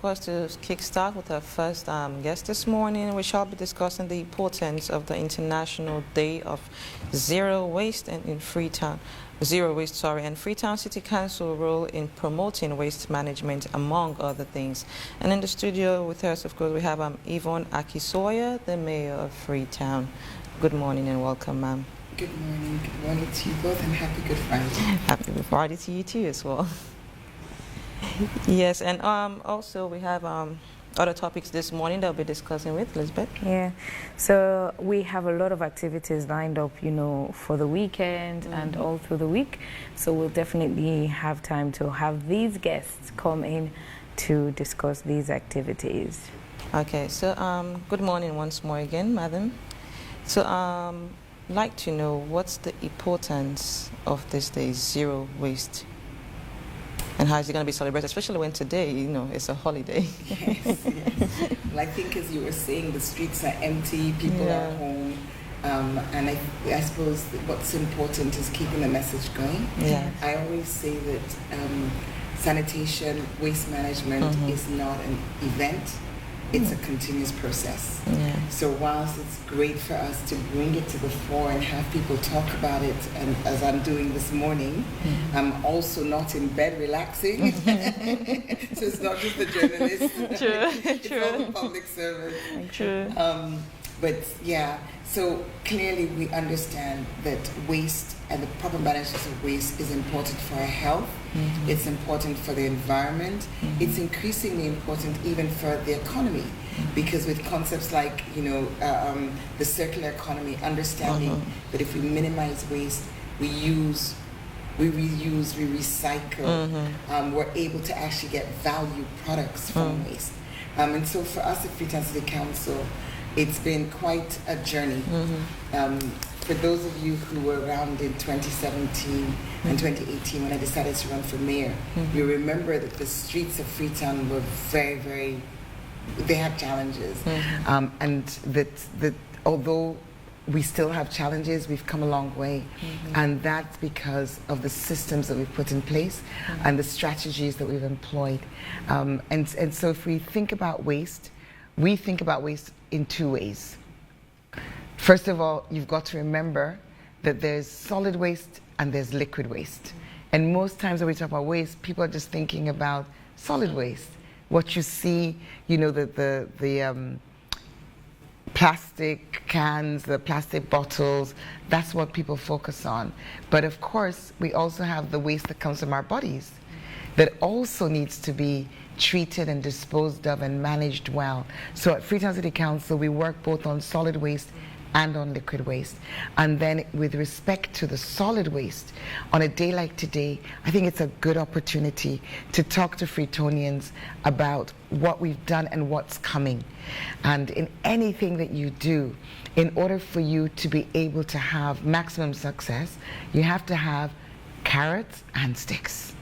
course, to kickstart with our first guest this morning, we shall be discussing the importance of the International Day of Zero Waste and in Freetown. And Freetown City Council role in promoting waste management, among other things. And in the studio with us, of course, we have Yvonne Aki-Sawyerr, the mayor of Freetown. Good morning and welcome, ma'am. Good morning to you both, and happy Good Friday. Happy Good Friday to you too as well. Yes, and also we have other topics this morning that we'll be discussing with Elizabeth. Yeah, so we have a lot of activities lined up, you know, for the weekend and all through the week. So we'll definitely have time to have these guests come in to discuss these activities. Okay, so good morning once more again, madam. So I'd like to know what's the importance of this day, zero waste? And how is it going to be celebrated, especially when today, you know, it's a holiday? Yes. Well, I think as you were saying, the streets are empty, people are home. And I suppose what's important is keeping the message going. Yeah. I always say that sanitation, waste management is not an event. It's a continuous process. Yeah. So whilst it's great for us to bring it to the fore and have people talk about it, and as I'm doing this morning, I'm also not in bed relaxing. So it's not just the journalist. True. It's all the public servant. True. But yeah, so clearly we understand that waste and the proper management of waste is important for our health. It's important for the environment. It's increasingly important even for the economy, because with concepts like, you know, the circular economy, understanding that if we minimize waste, we reuse, we recycle, we're able to actually get value products from waste. And so for us at Freetown City Council, it's been quite a journey. For those of you who were around in 2017 and 2018 when I decided to run for mayor, you remember that the streets of Freetown were very, very, they had challenges. And that although we still have challenges, we've come a long way. And that's because of the systems that we've put in place and the strategies that we've employed. And so if we think about waste, we think about waste in two ways. First of all, you've got to remember that there's solid waste and there's liquid waste. And most times when we talk about waste, people are just thinking about solid waste. What you see, you know, the plastic cans, the plastic bottles, that's what people focus on. But of course, we also have the waste that comes from our bodies that also needs to be treated and disposed of and managed well. So at Freetown City Council, we work both on solid waste and on liquid waste. And then with respect to the solid waste, on a day like today, I think it's a good opportunity to talk to Freetonians about what we've done and what's coming. And in anything that you do, in order for you to be able to have maximum success, you have to have carrots and sticks,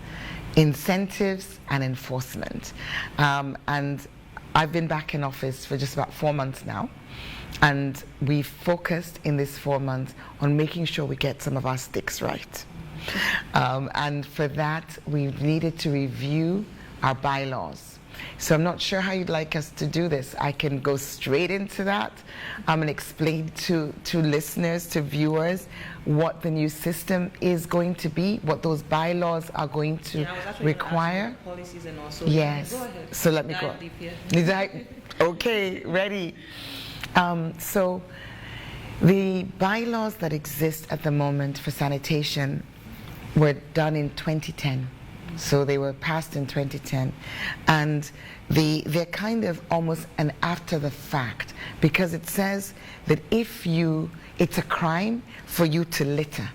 incentives and enforcement. And I've been back in office for just about 4 months now. And we focused in this 4 months on making sure we get some of our sticks right. And for that, we needed to review our bylaws. So I'm not sure how you'd like us to do this. I can go straight into that and explain to listeners, to viewers, what the new system is going to be, what those bylaws are going to require. Policies and also. Yes. Go ahead. So let me go. Okay, ready. So the bylaws that exist at the moment for sanitation were done in 2010. So they were passed in 2010. And they're kind of almost an after the fact, because it says that it's a crime for you to litter.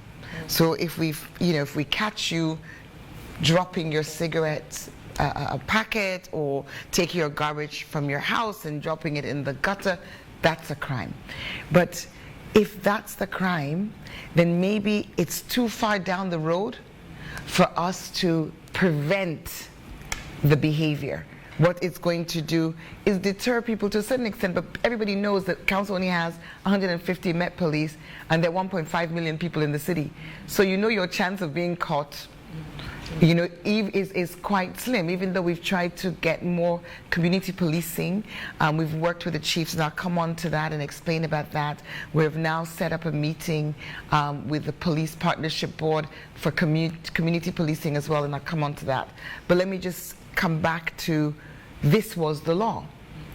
So if we catch you dropping your cigarettes, a packet, or taking your garbage from your house and dropping it in the gutter, that's a crime. But if that's the crime, then maybe it's too far down the road for us to prevent the behavior. What it's going to do is deter people to a certain extent, but everybody knows that council only has 150 Met Police and there are 1.5 million people in the city. So you know your chance of being caught You know, Eve is quite slim, even though we've tried to get more community policing. We've worked with the chiefs, and I'll come on to that and explain about that. We've now set up a meeting with the Police Partnership Board for community policing as well, and I'll come on to that. But let me just come back to, this was the law.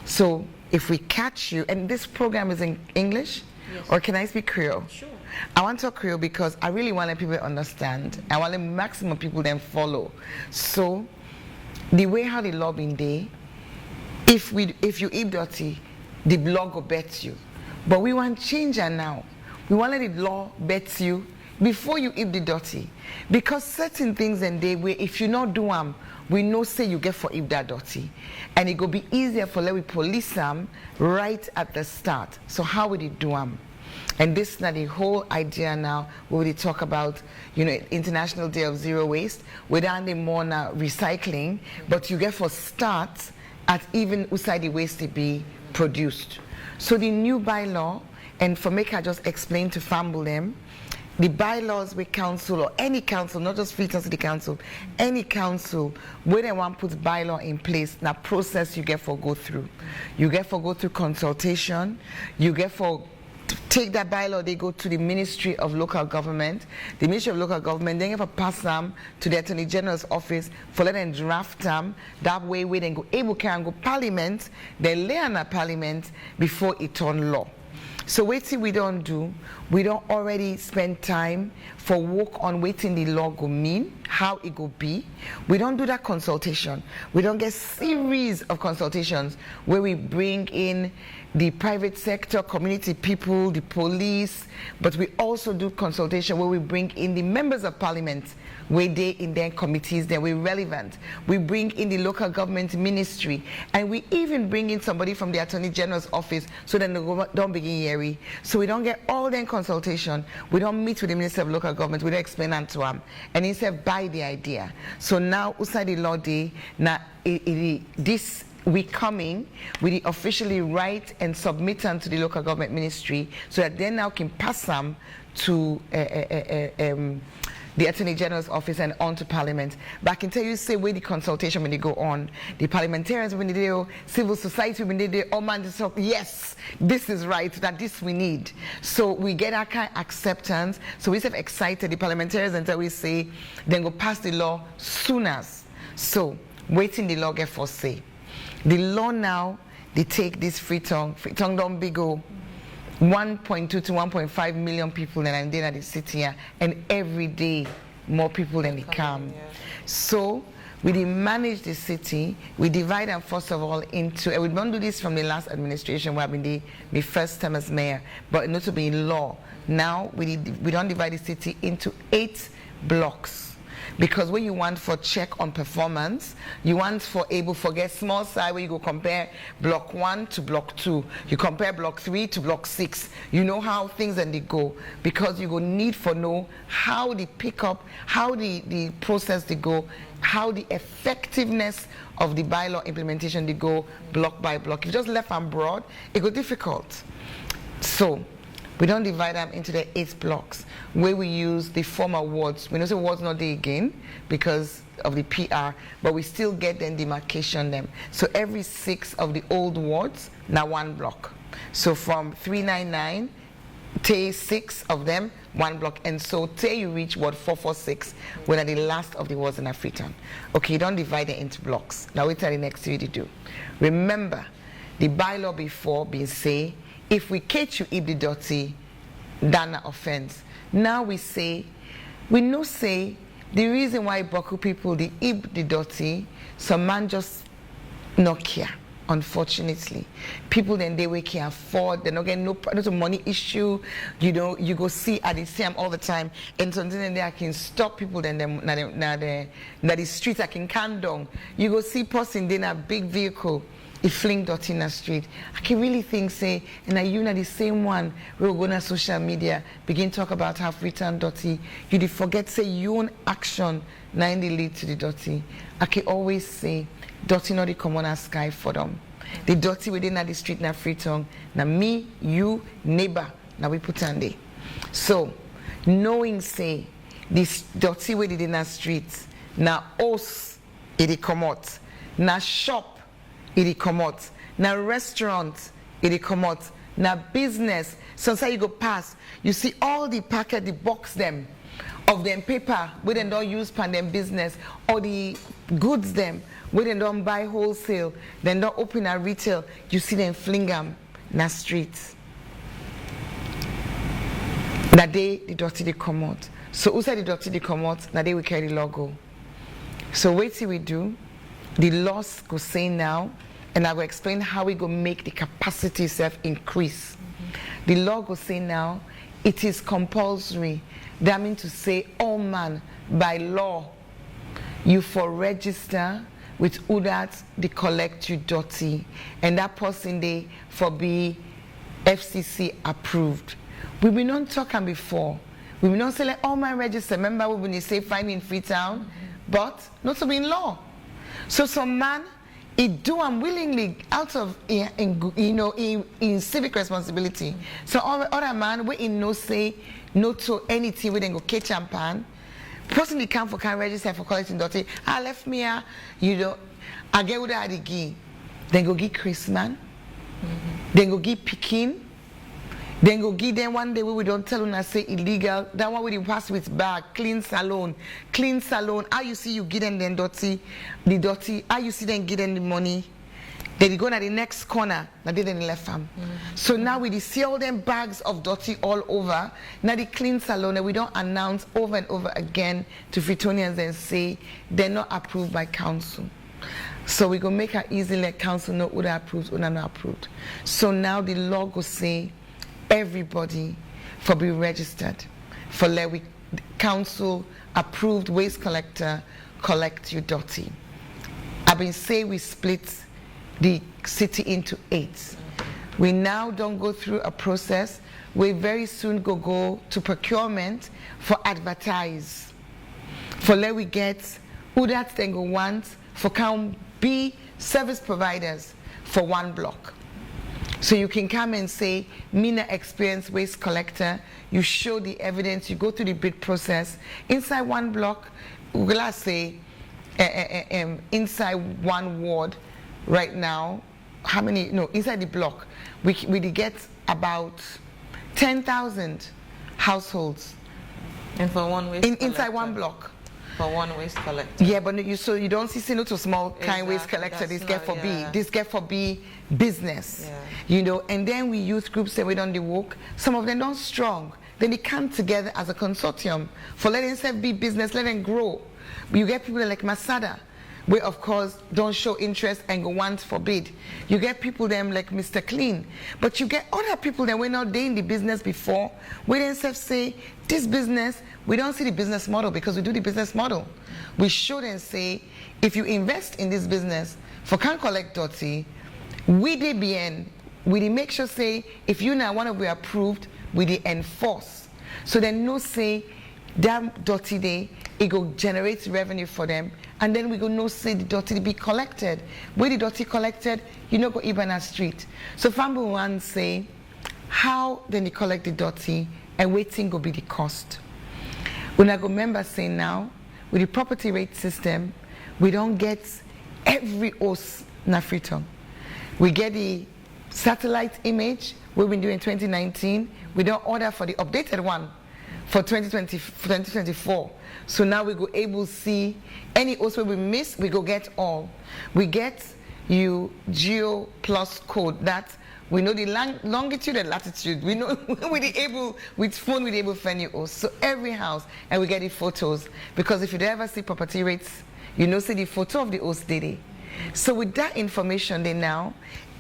So if we catch you, and this program is in English, yes, or can I speak Creole? Sure. I want to talk Creole because I really want people to understand. I want the maximum people then follow. So, the way how the law been there, if you eat dirty, the law go bet you. But we want change now. We want let the law bet you before you eat the dirty. Because certain things in there where if you not do them, we know say you get for eat that dirty. And it go be easier for let we police them right at the start. So how would it do them? And this is not the whole idea now where we talk about, you know, International Day of Zero Waste. We're down the more now recycling, but you get for start at even outside the waste to be produced. So the new bylaw, and for make I just explain to famble them, the bylaws with council or any council, not just Freetown City Council, any council, where they want to put bylaw in place, now process you get for go through. You get for go through consultation, you get for take that bylaw, they go to the Ministry of Local Government. The Ministry of Local Government, then you have to pass them to the Attorney General's office for let them draft them. That way, we then go able can go Parliament, then lay on a Parliament before it turn law. So waiting we don't do, we don't already spend time for work on waiting the law go mean, how it go be. We don't do that consultation. We don't get series of consultations where we bring in the private sector, community people, the police, but we also do consultation where we bring in the members of parliament, where they in their committees, that we're relevant. We bring in the local government ministry, and we even bring in somebody from the Attorney General's office so that they don't begin hearing. So we don't get all their consultation. We don't meet with the Minister of Local Government. We don't explain that to them. And instead buy the idea. So now, outside the law day, now this week coming, we officially write and submit them to the local government ministry so that they now can pass them to the Attorney General's office and on to Parliament. But I can tell you, say, where the consultation when they go on, the parliamentarians when they do, civil society when they do, all man just talk, yes, this is right, that this we need. So we get that kind of acceptance. So we get excited, the parliamentarians, until we say, then go pass the law soon as. So, waiting the law get for say. The law now, they take this Freetown don't be go 1.2 to 1.5 million people in the city here, and every day more people than they come. Yeah. So we manage the city, we divide them first of all into, and we don't do this from the last administration where I've been the first time as mayor, but not to be in law. Now we don't divide the city into 8 blocks. Because when you want for check on performance, you want for able for get small side where you go compare block 1 to block 2. You compare block 3 to block 6. You know how things and they go. Because you go need for know how the pickup, how the process they go, how the effectiveness of the bylaw implementation they go block by block. If you just left them broad, it go difficult. So we don't divide them into the 8 blocks where we use the former wards. We know the wards not there again because of the PR, but we still get them demarcation them. So every 6 of the old wards, now 1 block. So from 399, take 6 of them, 1 block. And so till you reach ward 446, when are the last of the wards in Freetown. Okay, you don't divide it into blocks. Now wait till the next thing you do. Remember, the bylaw before being say, if we catch you eat the dirty, that's an offense. Now we say, we know say, the reason why Boku people they eat the dirty, some man just not care. Unfortunately, people then they can afford. They're not getting no money issue. You know, you go see at the same all the time, and something then they can stop people. Then the streets I can calm down. You go see person in a big vehicle. If fling dirty in the street, I can really think, say, and are you not the same one we're going to social media, begin talk about how Freetown dirty, you forget, say, your own action, now in the lead to the dirty. I can always say, dirty not the common sky for them. The dirty within the street na Freetown, now me, you, neighbor, now we put on there. So, knowing, say, this dirty within the streets, na os it comot, na shop it comot, na restaurant it comot, na business. Sometimes you go past, you see all the packet, the box them of them paper we then don't use pan them business, or the goods them we then don't buy wholesale, then don't open a retail, you see them fling them na streets. That day the dirty they come out. So who said the dirty they come out? That day we carry the logo. So wait till we do. The laws go say now, and I will explain how we go make the capacity self increase. The law go say now, it is compulsory. That means to say, oh man, by law, you for register with who that they collect you dirty, and that person they for be FCC approved. We will not talk and before. We will not say like, oh my register. Remember when you say fine in Freetown, but not to be in law. So some man, he do unwillingly out of in civic responsibility. So other man, we in no say no to anything. We then go catch champagne. Person they come for can register for collecting dirty. I left me I get what I give. Then go give Christmas. Then go give Pekin. Then go give them one day we don't tell them I say illegal. That one we didn't pass with bag, clean salon. How you see you give them the dirty. How you see them give them the money. Then you go to the next corner, now they didn't left them. So now we see all them bags of dirty all over. Now the clean salon, and we don't announce over and over again to Freetonians and say they're not approved by council. So we go make it easy let council know who they approved, who not approved. So now the law go say everybody for be registered for let we council approved waste collector collect your dirty. I've been say we split the city into 8. We now don't go through a process. We very soon go to procurement for advertise. For let we get who that then go want for can be service providers for one block. So you can come and say, Mina experienced waste collector, you show the evidence, you go through the bid process. Inside one block, we'll say, inside one ward right now, how many, no, inside the block, we get about 10,000 households. And for one waste collector? Inside one block. For one waste collector. Yeah, but you don't see no to small kind waste collector. This get for B. This get for B business. Yeah. And then we youth groups say we don't do work. Some of them don't strong. Then they come together as a consortium for letting them be business, let them grow. You get people like Masada, where of course don't show interest and go want forbid. You get people them like Mr. Clean, but you get other people that were not there in the business before, where themselves say this business, we don't see the business model because we do the business model. We should and say, if you invest in this business for can collect dirty, we DBN, we make sure say if you now want to be approved, we dey enforce. So then no say that dirty day, it go generate revenue for them, and then we go no say the dirty be collected. Where the dirty collected, you know go even a street. So family one say, how then they collect the dirty and waiting go be the cost. When I go remember saying now, with the property rate system, we don't get every house na Freetown. We get the satellite image we've been doing in 2019. We don't order for the updated one for 2024. So now we go able to see any house where we miss, we go get all. We get you geo plus code that we know the longitude and latitude. We know with phone we're able to find your house. So every house, and we get the photos. Because if you ever see property rates, you know see the photo of the house daily. So with that information then now,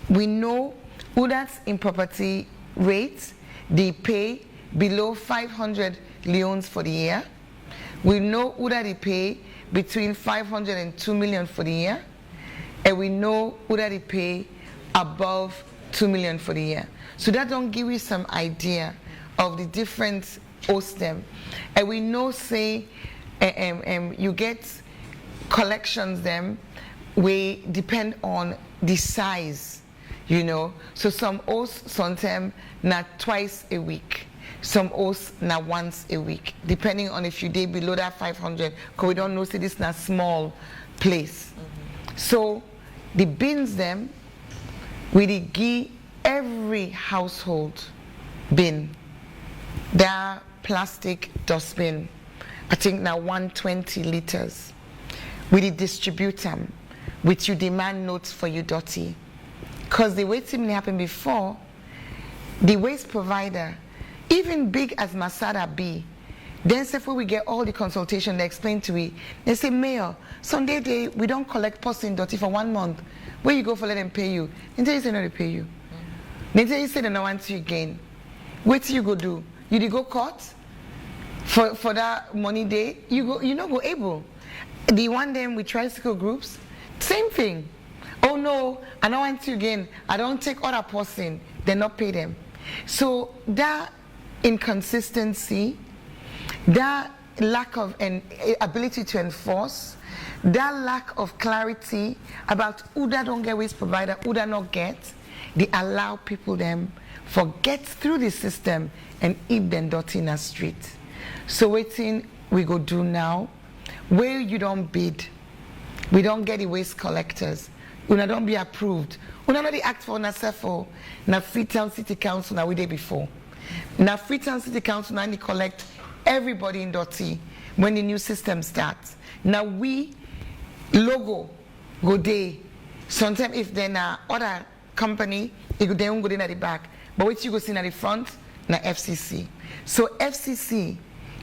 we know who that's in property rates, they pay below 500 Leones for the year. We know who that they pay between 500 and 2 million for the year. And we know who that they pay above 2 million for the year. So that don't give you some idea of the different hosts them. And we know say you get collections them, we depend on the size, So some hosts sometimes not twice a week. some hosts now once a week, depending on if you day below that 500, because we don't know, see this is a small place. So the bins them, we dey give every household bin, their plastic dustbin, I think now 120 liters. We dey distribute them with your demand notes for your dirty. Because the way thing happened before, the waste provider, even big as Masada be, then say we get all the consultation, they explain to me, they say, Mayor, Sunday day, we don't collect posting dirty for 1 month. Where you go for let them pay you? They tell you say no, they pay you. They tell you say they don't want you again. What you go do? You dey go court for that money day? You not go able. The one them with tricycle groups, same thing. Oh no, I don't want you again. I don't take other posting. They not pay them. So that inconsistency, that lack of an ability to enforce, that lack of clarity about who that don't get waste provider, who that not get, they allow people them forget through the system and eat them dirty in the street. So waiting we go do now, where you don't bid, we don't get the waste collectors, una don't be approved, una not the act for una for na Freetown City Council na we did before. Now Freetown City Council now they collect everybody in dirty when the new system starts. Now we logo go day. Sometimes if then other company, they won't go in at the back. But what you go see at the front, na FCC. So FCC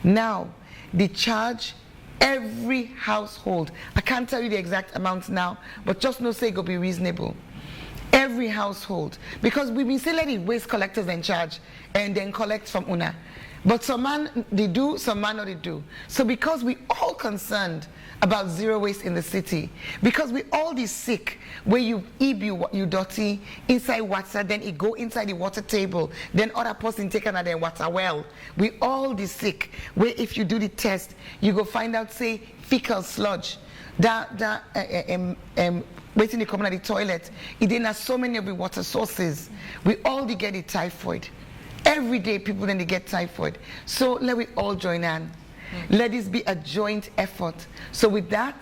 now they charge every household. I can't tell you the exact amount now, but just know say it go be reasonable. Every household, because we've been still letting waste collectors in charge and then collect from UNA. But some man they do, some man not they do. So because we all concerned about zero waste in the city, because we all this sick, where you you dirty inside water, then it go inside the water table, then other person take another water well. We all this sick, where if you do the test, you go find out say fecal sludge, waiting to come out of the toilet. It didn't have so many of the water sources. We all they get the typhoid. Every day people then they get typhoid. So let we all join in. Let this be a joint effort. So with that,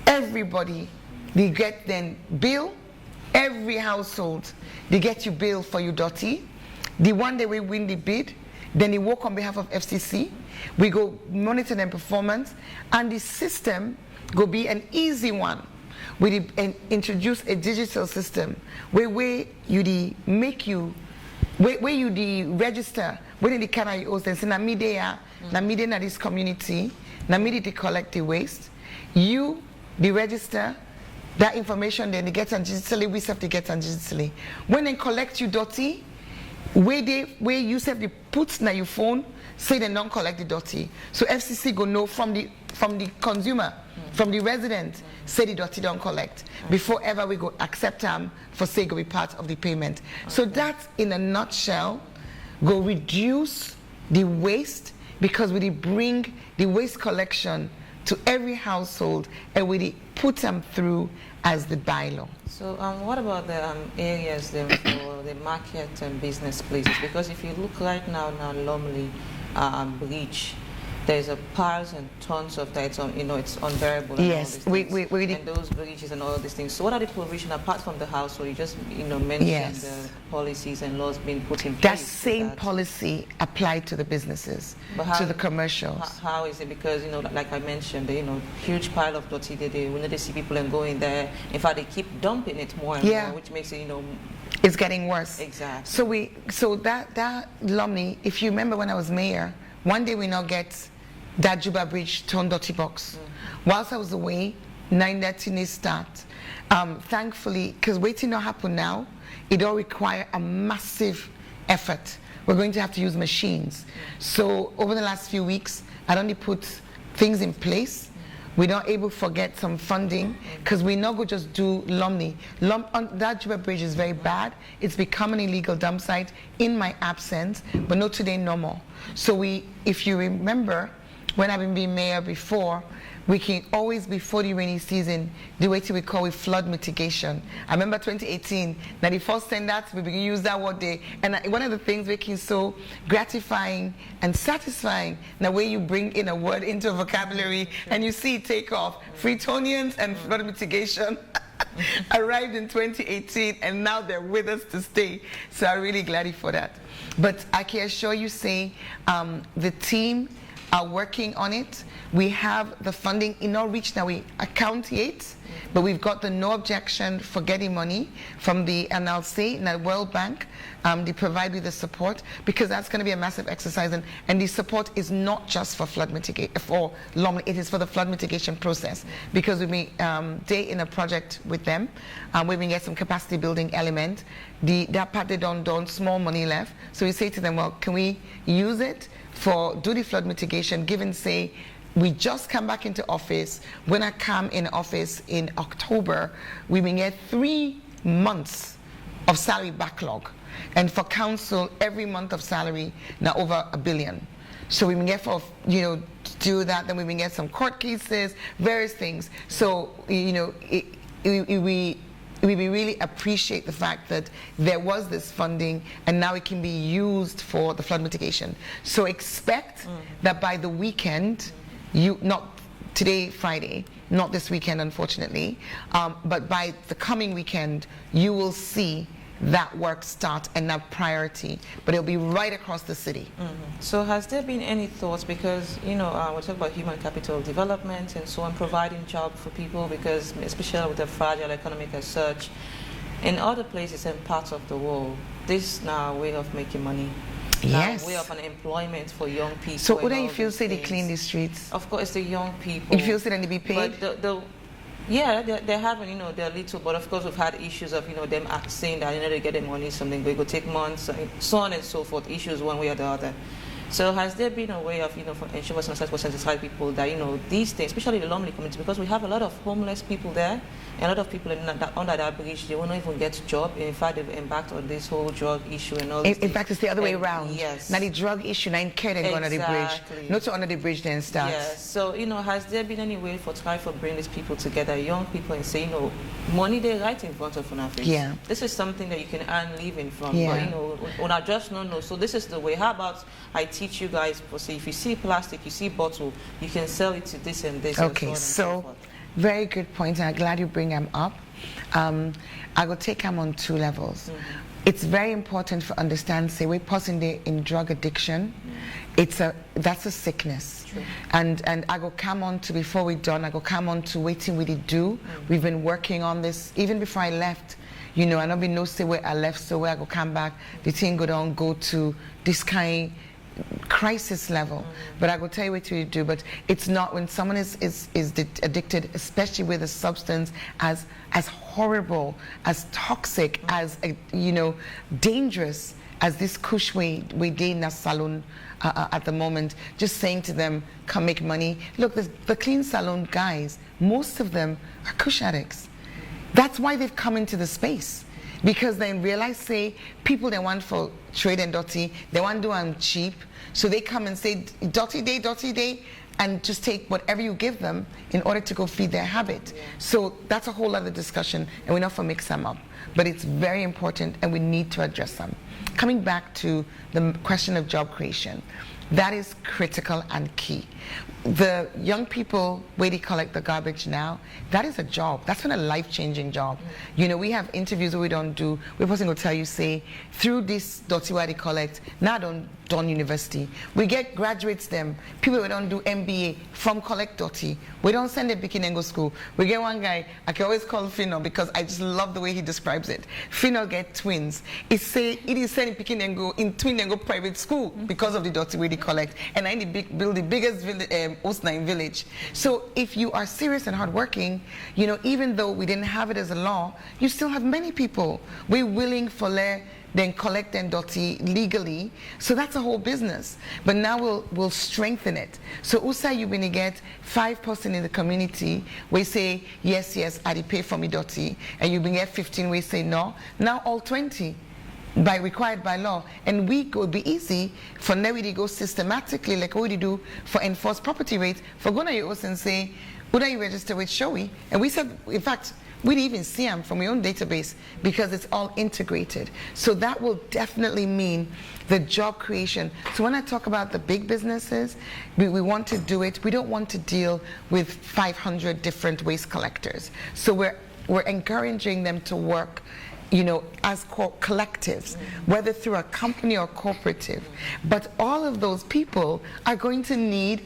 everybody they get then bill. Every household they get you bill for your dirty. The one day we win the bid, then they work on behalf of FCC. We go monitor their performance, and the system go be an easy one. We introduce a digital system where you make you where you register when the can you host and say na me there na me there na this community na me they collect the waste. You the register that information, then they get on digitally. We have to get on digitally. When they collect you dirty, where you have to put na your phone say they don't collect the dirty. So FCC go know from the consumer, from the resident, say the dirty don't collect before ever we go accept them for say go be part of the payment. Okay. So that in a nutshell go reduce the waste, because we bring the waste collection to every household and we put them through as the bylaw. So what about the areas then for the market and business places? Because if you look right now Lumley Beach, there's a piles and tons of that. It's it's unbearable. Yes, and those breaches and all of these things. So what are the provisions apart from the house? Where you just mentioned yes. the policies and laws being put in place. That same policy applied to the businesses, to the commercials. How is it? Because like I mentioned, huge pile of dirty. We need to see people and go in there. In fact, they keep dumping it more and more, which makes it it's getting worse. Exactly. So that Lumley, if you remember when I was mayor, one day we now get that Juba Bridge torn dirty box. Whilst I was away, 9:30 start. Thankfully, because waiting not happen now, it all require a massive effort. We're going to have to use machines. So over the last few weeks, I only put things in place. We're not able to forget some funding, because we not go just do Lumley. That Juba Bridge is very bad. It's become an illegal dump site in my absence, but not today no more. So if you remember, when I've been mayor before, we can always, before the rainy season, do what we call flood mitigation. I remember 2018, now the first time that we begin to use that word there, and one of the things making so gratifying and satisfying, the way you bring in a word into a vocabulary and you see it take off. Freetonians and flood mitigation arrived in 2018, and now they're with us to stay. So I'm really glad for that. But I can assure you, the team are working on it. We have the funding in our reach now. We account it, but we've got the no objection for getting money from the NLC and the World Bank. They provide with the support, because that's going to be a massive exercise, and the support is not just for flood mitigation, it is for the flood mitigation process, because we've been day in a project with them. We've been getting some capacity building element. That part they done small money left, so we say to them, well, can we use it for do the flood mitigation, given say we just come back into office. When I come in office in October, we will get 3 months of salary backlog, and for council every month of salary now over $1 billion. So we will get for to do that, then we will get some court cases, various things. So we really appreciate the fact that there was this funding, and now it can be used for the flood mitigation. So expect that by the weekend, not today, Friday, not this weekend, unfortunately, but by the coming weekend, you will see that work start and that priority, but it'll be right across the city. So has there been any thoughts, because we talk about human capital development and so on, providing job for people, because especially with the fragile economic as such, in other places and parts of the world, this now way of making money, yes, way of unemployment for young people. So what do you feel say they clean the streets? Of course, the young people. You feel say they be paid? But yeah, they're having, they're little, but of course we've had issues of, them saying that, they get the money, something going to take months, so on and so forth, issues one way or the other. So has there been a way of, for ensure for sensitize people that, these things, especially the lonely community, because we have a lot of homeless people there, and a lot of people under that bridge, they won't even get a job. In fact, they've embarked on this whole drug issue and all this. In fact, it's the other way around. Yes. Now the drug issue, now in care, then go under the bridge. Not to under the bridge, then start. Yes. So, has there been any way for bring these people together, young people, and say, money they right in front of our face. Yeah. This is something that you can earn living from. Yeah. But, when I just know. So this is the way. How about I teach you guys, say, if you see plastic, you see bottle, you can sell it to this and this. Okay, and so forth. Very good point, and I'm glad you bring them up. I will take them on 2 levels. It's very important for understand, say, we're person in drug addiction. That's a sickness. True. And I go come on to, before we're done, I go come on to waiting we did do. We've been working on this even before I left. I don't be no say where I left, so where I go come back, the thing go to this kind crisis level. But I will tell you what to do. But it's not when someone is addicted, especially with a substance as horrible, as toxic, as dangerous as this kush we did in a salon at the moment. Just saying to them, come make money. Look, the clean salon guys, most of them are kush addicts. That's why they've come into the space. Because they realize, say, people they want for trade and dirty, they want to do them cheap, so they come and say, dirty day, and just take whatever you give them in order to go feed their habit. Yeah. So that's a whole other discussion, and we're not for mix them up. But it's very important, and we need to address them. Coming back to the question of job creation, that is critical and key. The young people where they collect the garbage now, that is a job. That's been a life-changing job. We have interviews that we don't do. We're going to tell you, say, through this dirty where they collect, now don't done university. We get graduates them, people who don't do MBA from collect dirty. We don't send them picking and go school. We get one guy, I can always call Fino because I just love the way he describes it. Fino get twins. It is sending picking and go in twin and go private school because of the dirty way they collect. And I build the biggest Osnine village. So if you are serious and hardworking, even though we didn't have it as a law, you still have many people. We're willing for then collect and dirty legally. So that's a whole business. But now we'll strengthen it. So USA, you're going to get 5% in the community. We say, yes, I pay for me dirty. And you're going to get 15, we say no. Now all 20. Required by law, and we would be easy for now to go systematically like what we do for enforced property rates for going to your and say would I register with Shoei? And we said, in fact, we didn't even see them from our own database because it's all integrated. So that will definitely mean the job creation. So when I talk about the big businesses, we want to do it. We don't want to deal with 500 different waste collectors. So we're encouraging them to work, you know, as collectives, whether through a company or cooperative. But all of those people are going to need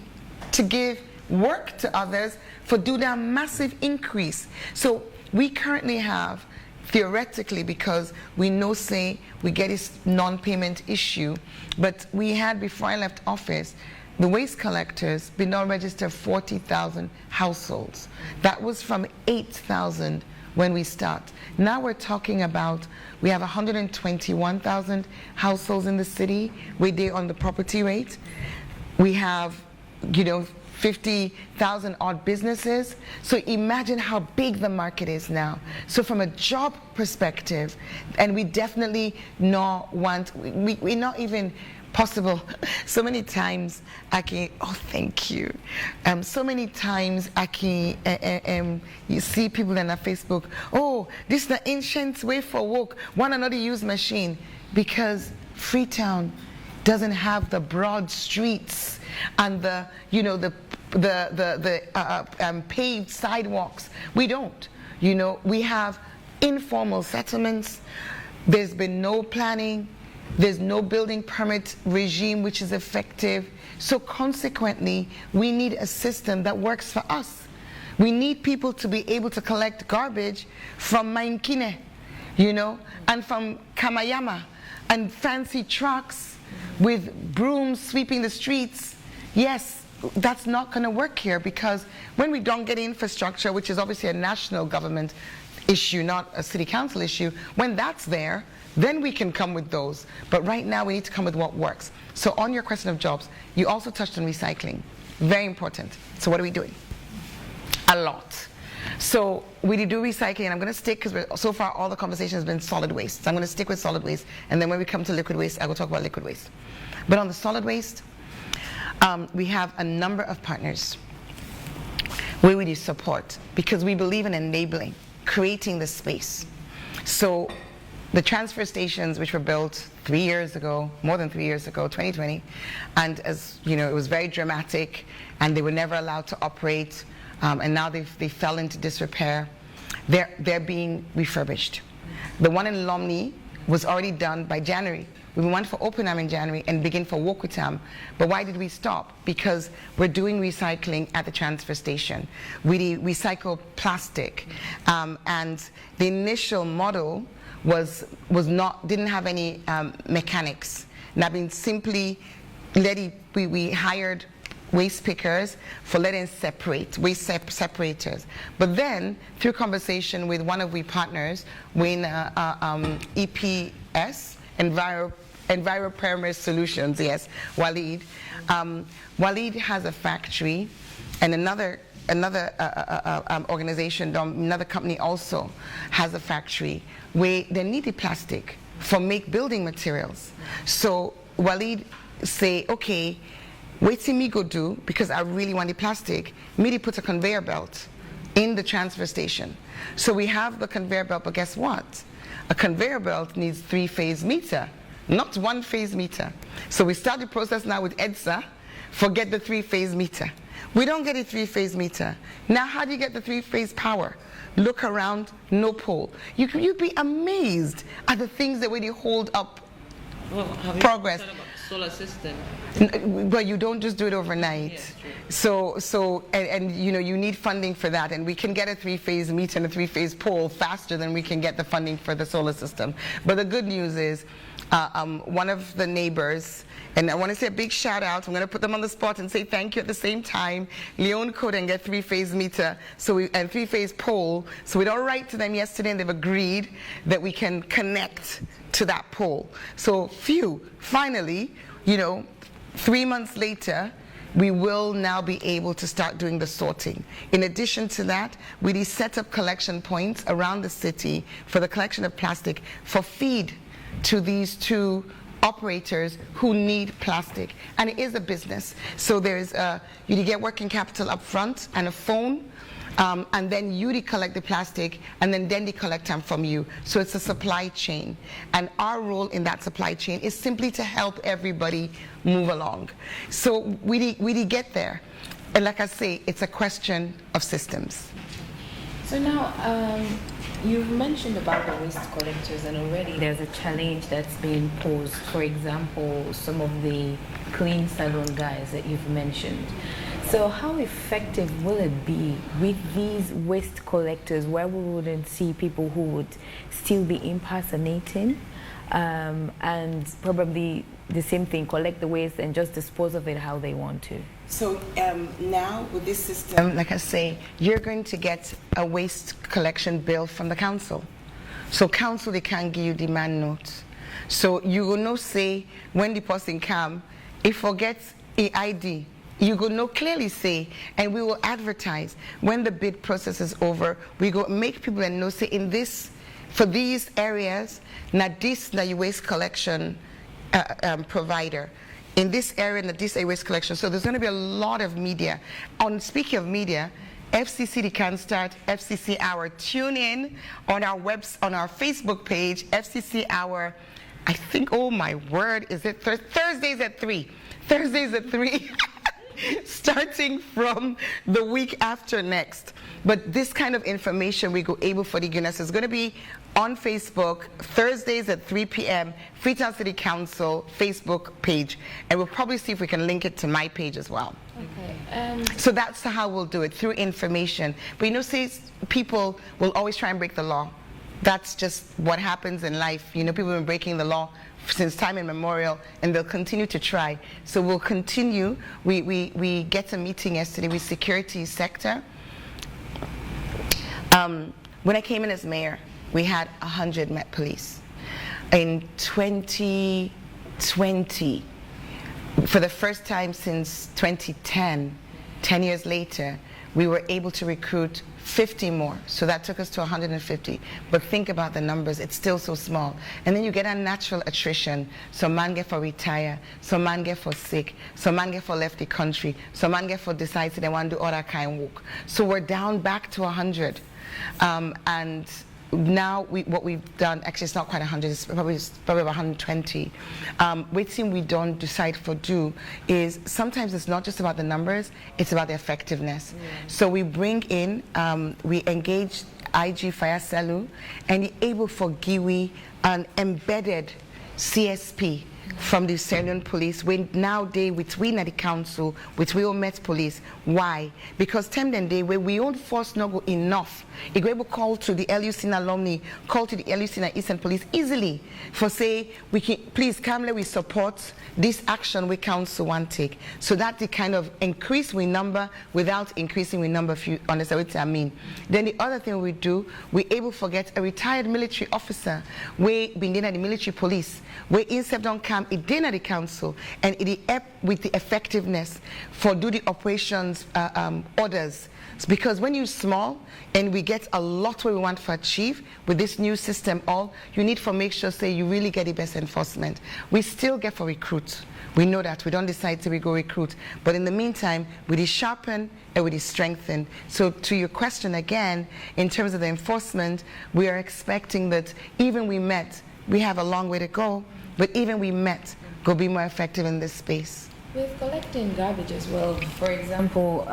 to give work to others for do that massive increase. So we currently have, theoretically, because we know, say, we get this non-payment issue, but we had, before I left office, the waste collectors did not register 40,000 households. That was from 8,000 when we start. Now we're talking about, we have 121,000 households in the city. We're on the property rate. We have, you know, 50,000 odd businesses. So imagine how big the market is now. So from a job perspective, and we definitely not want, we're not even possible. So many times, Aki, oh, thank you. So many times, Aki, you see people on Facebook, oh, this is the ancient way for work, one another use machine, because Freetown doesn't have the broad streets and the, you know, the paved sidewalks. We don't. You know, we have informal settlements. There's been no planning. There's no building permit regime which is effective. So consequently, we need a system that works for us. We need people to be able to collect garbage from Mainkine, you know, and from Kamayama, and fancy trucks with brooms sweeping the streets. Yes, that's not going to work here, because when we don't get infrastructure, which is obviously a national government issue, not a city council issue, when that's there, then we can come with those. But right now we need to come with what works. So on your question of jobs, you also touched on recycling. Very important. So what are we doing? A lot. So we do recycling, and I'm going to stick, because so far all the conversation has been solid waste. So I'm going to stick with solid waste, and then when we come to liquid waste, I will talk about liquid waste. But on the solid waste, we have a number of partners where we need support, because we believe in enabling, creating the space. So the transfer stations, which were built 3 years ago, more than 3 years ago, 2020, and as you know, it was very dramatic, and they were never allowed to operate, and now they fell into disrepair. They're being refurbished. The one in Leone was already done by January. We went for Openham in January and begin for Wokutam. But why did we stop? Because we're doing recycling at the transfer station. We recycle plastic, and the initial model didn't have any mechanics. And I've been simply we hired waste pickers for letting separate, waste separators. But then, through conversation with one of we partners, when EPS, Enviroperimeter Solutions, yes, Walid. Walid has a factory, and another organization, another company also has a factory where they needed plastic for make building materials. So Walid say, okay, wait till me go do, because I really want the plastic, me put a conveyor belt in the transfer station. So we have the conveyor belt, but guess what? A conveyor belt needs 3-phase meter, not 1-phase meter. So we start the process now with EDSA, forget the 3-phase meter. We don't get a 3-phase meter. Now how do you get the 3-phase power? Look around, no pole. You'd be amazed at the things that really hold up progress. Have you thought about solar system? Well, you don't just do it overnight. Yeah, and you know, you need funding for that, and we can get a 3-phase meter and a 3-phase pole faster than we can get the funding for the solar system. But the good news is, one of the neighbors, and I want to say a big shout out, I'm going to put them on the spot and say thank you at the same time, Leone could and get 3-phase meter and 3-phase pole. So we don't write to them yesterday, and they've agreed that we can connect to that pole. So finally, you know, 3 months later, we will now be able to start doing the sorting. In addition to that, we set up collection points around the city for the collection of plastic for feed to these two operators who need plastic, and it is a business. So there's you get working capital up front and a phone, and then you collect the plastic, and then they collect them from you. So it's a supply chain, and our role in that supply chain is simply to help everybody move along. So we get there, and like I say, it's a question of systems. So now, you've mentioned about the waste collectors, and already there's a challenge that's being posed. For example, some of the clean salon guys that you've mentioned. So how effective will it be with these waste collectors where we wouldn't see people who would still be impersonating and probably the same thing, collect the waste and just dispose of it how they want to? So now with this system, like I say, you're going to get a waste collection bill from the council. So council, they can't give you demand notes. So you will not say when the person come, if forgets a ID, you will not clearly say, and we will advertise when the bid process is over. We go make people and know, say in this, for these areas, now this na your waste collection provider. In this area, in this waste collection. So there's going to be a lot of media. Speaking of media, FCC, they can start FCC Hour. Tune in on our on our Facebook page, FCC Hour. I think, oh my word, is it Thursdays at 3? Thursdays at 3. Starting from the week after next. But this kind of information we go able for the goodness is going to be on Facebook Thursdays at 3 p.m. Freetown City Council Facebook page, and we'll probably see if we can link it to my page as well. Okay. So that's how we'll do it, through information. But you know, say people will always try and break the law. That's just what happens in life. You know, people have been breaking the law since time immemorial, and they'll continue to try. So we'll continue. We get a meeting yesterday with security sector. When I came in as mayor, we had 100 Met Police. In 2020, for the first time since 2010, 10 years later, we were able to recruit 50 more. So that took us to 150. But think about the numbers, it's still so small. And then you get a natural attrition. Some man get for retire, some man get for sick, some man get for left the country, some man get for decide they want to do other kind of work. So we're down back to 100. And now what we've done, actually it's not quite 100, it's probably about 120. Waiting we don't decide for do is sometimes it's not just about the numbers, it's about the effectiveness. So we bring in, we engage IG Fire Selu, and you're able for Giwi an embedded CSP from the Syrian police, when now they between the council, with we all Met police. Why? Because time then day where we own force not go enough. If we able call to the LUC alumni, call to the LUC Eastern Police easily for say we can please calmly we support this action we council want take. So that the kind of increase we number without increasing we number, if you understand what I mean. Then the other thing we do, we able forget a retired military officer we been in the military police, we instead don't come it did at the council, and it help with the effectiveness for do the operations orders. It's because when you're small and we get a lot what we want to achieve with this new system, all you need for make sure say you really get the best enforcement. We still get for recruit. We know that we don't decide till we go recruit, but in the meantime we de sharpen and we de strengthen. So to your question again, in terms of the enforcement, we are expecting that even we have a long way to go, but even we go be more effective in this space. With collecting garbage as well, for example,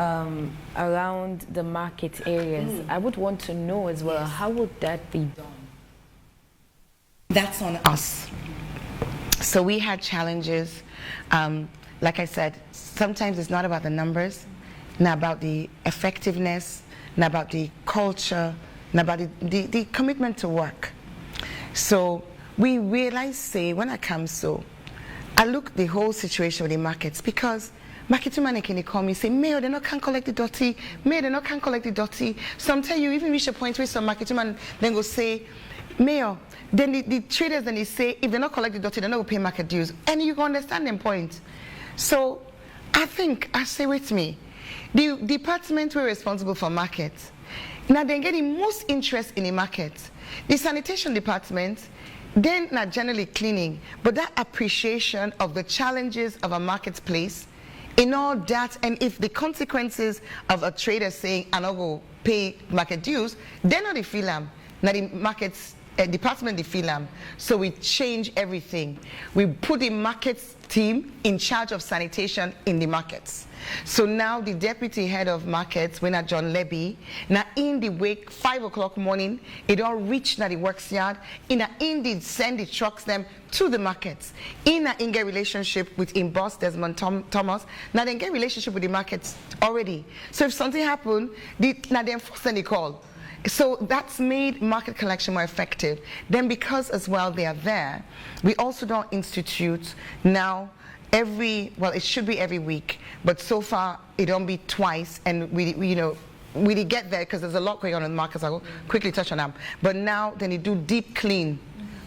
around the market areas, I would want to know as well, how would that be done? That's on us. So we had challenges. Like I said, sometimes it's not about the numbers, not about the effectiveness, not about the culture, not about the commitment to work. So we realize, say, when I come I look the whole situation with the markets, because market women can call me say, Mayor, they not can collect the dirty. Mayor, they not can collect the dirty. Sometimes you even reach a point where some market women then go say, Mayor, then the traders then they say, if they not collect the dirty, they not pay market dues. And you can understand them point. So I think, I say with me, the department we're responsible for markets, now they get the most interest in the market. The sanitation department, they're not generally cleaning, but that appreciation of the challenges of a marketplace, in all that, and if the consequences of a trader saying, I'm not going to pay market dues, they're not the feel them. Now the markets department the feel them. So we change everything. We put the markets team in charge of sanitation in the markets. So now the deputy head of markets, when at John Levy, now in the wake 5 o'clock morning, it all reached now the works yard, in the send the trucks them to the markets. In get relationship with in boss Desmond Thomas, now they get relationship with the markets already. So if something happened, now they enforce the call. So that's made market collection more effective. Then because as well they are there, we also don't institute now it should be every week, but so far it don't be twice, and we did get there because there's a lot going on in the markets. I'll quickly touch on them. But now then they do deep clean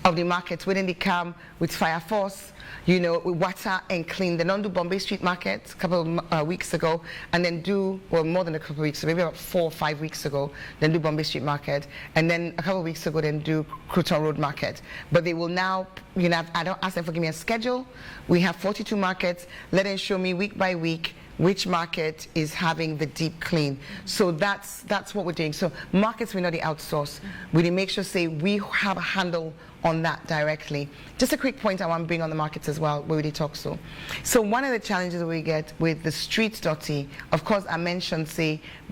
of the markets within the camp with fire force, with water and clean. They don't do Bombay Street Market a couple of weeks ago, and then more than a couple of weeks, so maybe about 4 or 5 weeks ago, then do Bombay Street Market, and then a couple of weeks ago, then do Crouton Road Market. But they will now, I don't ask them for give me a schedule. We have 42 markets. Let them show me week by week which market is having the deep clean. So that's what we're doing. So markets, we know the outsource. We make sure we have a handle on that directly. Just a quick point I want to bring on the markets as well, where we talk so. So one of the challenges we get with the street dirty, of course I mentioned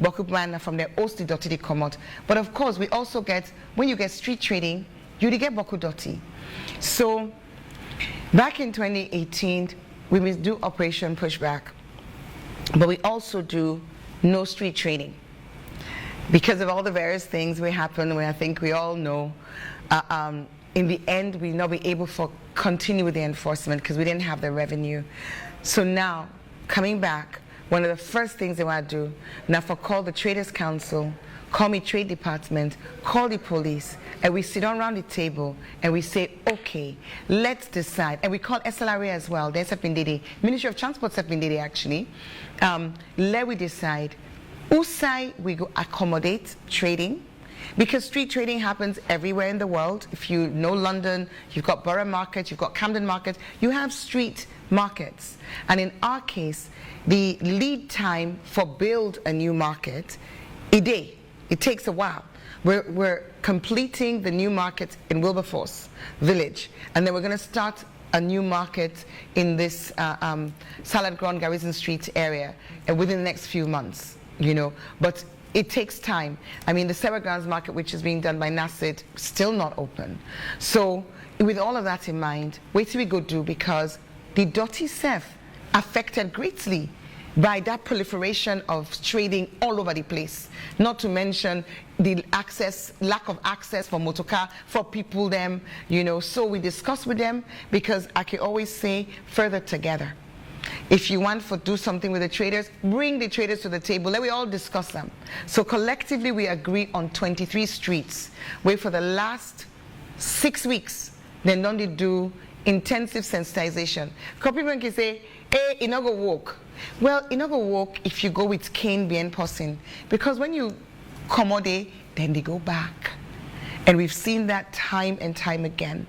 Bokupman from their Osti dirty they come out. But of course we also get, when you get street trading, you get Boku dirty. So back in 2018, we will do Operation Pushback. But we also do no street trading. Because of all the various things we happen, where I think we all know, in the end, we not be able to continue with the enforcement because we didn't have the revenue. So now, coming back, one of the first things they want to do, now call the Traders Council, call me Trade Department, call the police, and we sit around the table and we say, okay, let's decide. And we call SLRA as well, the SFNDD, Ministry of Transport SFNDD actually. Let we decide whose side we go accommodate trading, because street trading happens everywhere in the world. If you know London, you've got Borough Market, you've got Camden Market, you have street markets. And in our case, the lead time for build a new market, a day. It takes a while. We're completing the new market in Wilberforce Village, and then we're going to start a new market in this Salad Ground Garrison Street area within the next few months, But it takes time. I mean, the Sarah Grounds Market, which is being done by NACID, still not open. So with all of that in mind, wait till we go do, because the dirty self affected greatly by that proliferation of trading all over the place. Not to mention the lack of access for motorcar, for people them, So we discuss with them, because I can always say, further together. If you want to do something with the traders, bring the traders to the table. Let we all discuss them. So collectively, we agree on 23 streets, where for the last 6 weeks, they don't do intensive sensitization. Because people can say, hey, it not go walk. Well, it not go walk if you go with cane being person. Because when you accommodate, then they go back. And we've seen that time and time again.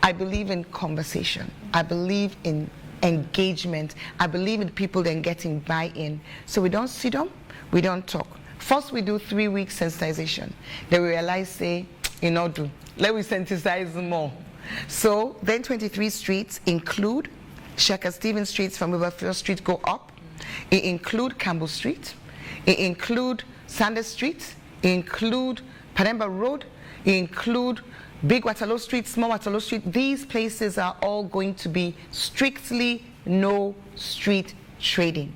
I believe in conversation. I believe in engagement. I believe in people then getting buy-in. So we don't sit down, we don't talk. First we do 3 weeks sensitization. Then we realize, do. Let we sensitize more. So then 23 streets include Shekhar Stevens streets from Riverfield Street go up. It include Campbell Street. It include Sanders Street. It include Pademba Road. It include Big Waterloo Street, Small Waterloo Street. These places are all going to be strictly no street trading.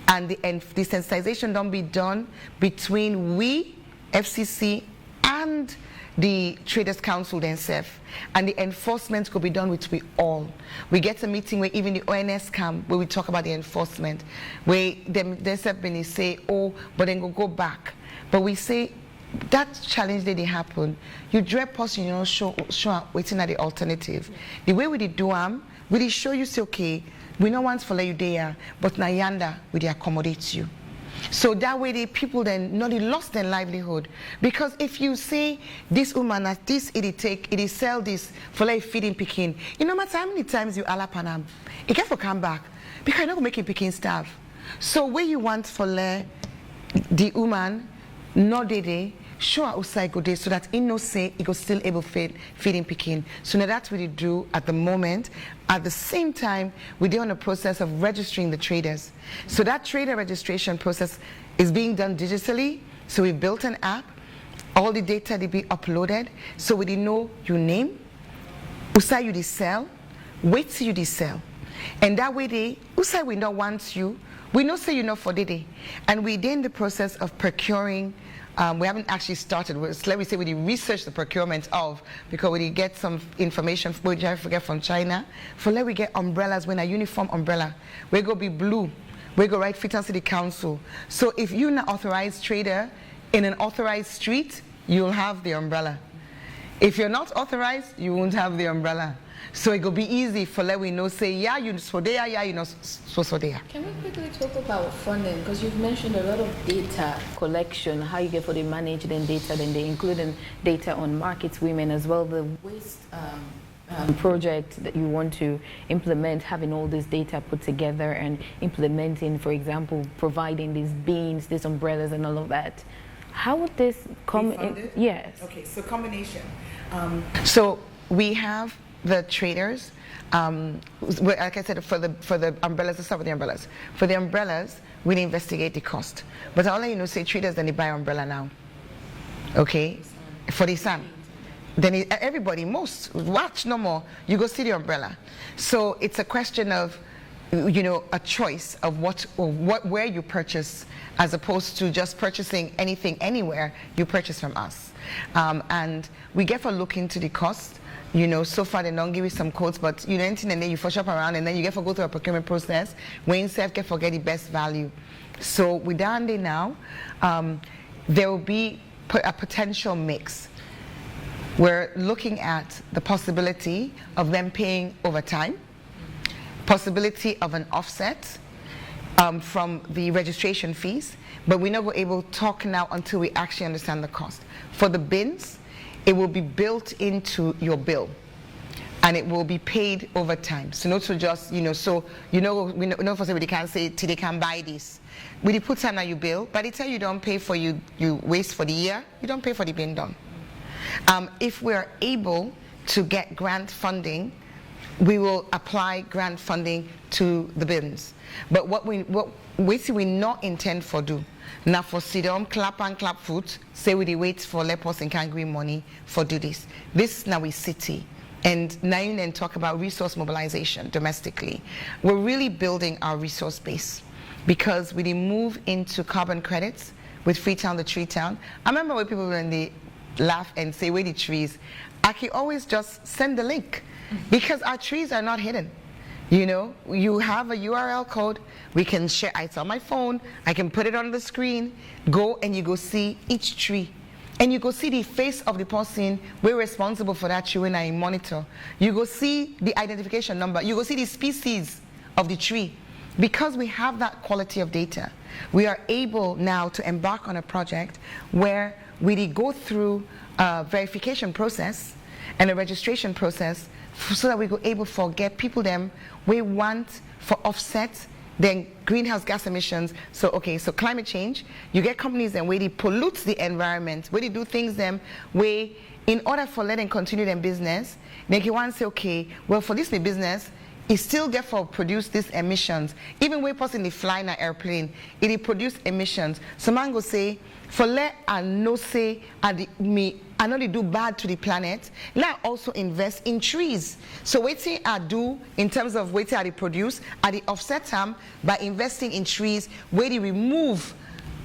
And the sensitization don't be done between we, FCC, and the Traders Council themselves. And the enforcement could be done with we all. We get a meeting where even the ONS come, where we talk about the enforcement, where themselves when they say, oh, but then go back. But we say, that challenge that they happen, you dread person, show waiting at the alternative. The way we did do we did show you say, okay, we don't want to let you there, but Nayanda, we did accommodate you. So that way, people then not lost their livelihood. Because if you say this woman at this, it sell this for like feeding Pekin. No matter how many times you alapanam, it can for come back because you're not make it Pekin starve. So where you want for the woman, not day, sure outside go there so that in no say it goes still able feeding Pekin. So now that's what we do at the moment. At the same time, we're doing a process of registering the traders. So that trader registration process is being done digitally. So we built an app. All the data they be uploaded. So we know your name, usai you sell, wait till you sell. And that way they, usai we not want you, we know say you know for the day. And we're in the process of procuring. We haven't actually started. Let me say we research the procurement of, because we get some information we forget from China. For let we get umbrellas, when a uniform umbrella, we go be blue, we go right Freetown City Council. So if you're an authorized trader in an authorized street, you'll have the umbrella. If you're not authorized, you won't have the umbrella. So it will be easy for let we know, say, yeah, you so there, yeah, you know, so there. Can we quickly talk about funding? Because you've mentioned a lot of data collection, how you get for the managed and data, then they include data on markets, women as well, the waste project that you want to implement, having all this data put together and implementing, for example, providing these bins, these umbrellas and all of that. How would this come in? Yes. Okay, so combination. So we have the traders, like I said, for the umbrellas, let's start with the umbrellas. For the umbrellas, we investigate the cost. But I'll let you know, say traders, then they buy umbrella now. Okay? For the sun. Then everybody, most, watch no more, you go see the umbrella. So it's a question of, you know, a choice of where you purchase, as opposed to just purchasing anything anywhere. You purchase from us. And we get for look into the cost. You know, so far they don't give you some quotes, but you know, anything, and then you shop around, and then you get to go through a procurement process where you get to get the best value. So with that now, there will be a potential mix. We're looking at the possibility of them paying over time, possibility of an offset from the registration fees, but we're not able to talk now until we actually understand the cost. For the bins, it will be built into your bill, and it will be paid over time. So not to just, you know, so, you know, we know for somebody can't say till they can buy this. When you put time on your bill, by the time you don't pay for you waste for the year, you don't pay for the bin done. If we're able to get grant funding, we will apply grant funding to the bins. But what we not intend for do. Now for sit down, clap and clap foot, say we wait for lepers and can't green money for do this. This now is city. And now you then talk about resource mobilization domestically. We're really building our resource base because we move into carbon credits with Freetown, the tree town. I remember when people when they laugh and say, where the trees? I can always just send the link because our trees are not hidden. You know, you have a URL code, we can share, it's on my phone, I can put it on the screen, go and you go see each tree. And you go see the face of the person, we're responsible for that tree when I monitor. You go see the identification number, you go see the species of the tree. Because we have that quality of data, we are able now to embark on a project where we go through a verification process and a registration process so that we go able to get people them we want for offset then greenhouse gas emissions. So okay, so climate change, you get companies then where they pollute the environment, where they do things them where in order for letting continue their business, they can want to say, okay, well for this business, it still get for produce these emissions. Even when possibly fly in an airplane, it produce emissions. So man go say, for let and no say I know they do bad to the planet, let also invest in trees. So waiting I do in terms of waiting I produce, I the offset them by investing in trees where they remove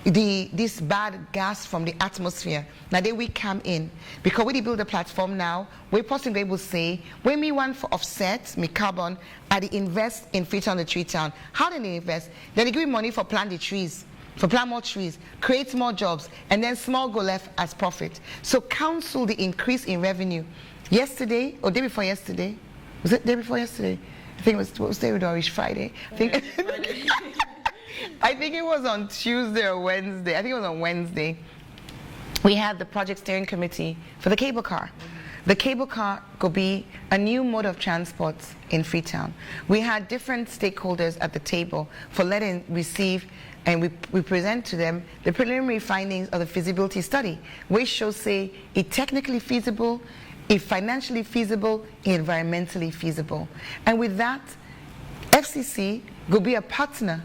this bad gas from the atmosphere. Now then we come in because we build a platform now we're possibly able to say when me want for offset me carbon I invest in Freetown the tree town. How do they invest? Then they give me money for plant the trees, for plant more trees, create more jobs, and then small go left as profit. So counsel the increase in revenue. Yesterday or day before yesterday, was it day before yesterday? I think it was day we reached Friday. I think I think it was on Tuesday or Wednesday. I think it was on Wednesday. We had the project steering committee for the cable car. The cable car could be a new mode of transport in Freetown. We had different stakeholders at the table for let and receive, and we present to them the preliminary findings of the feasibility study, which shows say it technically feasible, it financially feasible, environmentally feasible. And with that, FCC will be a partner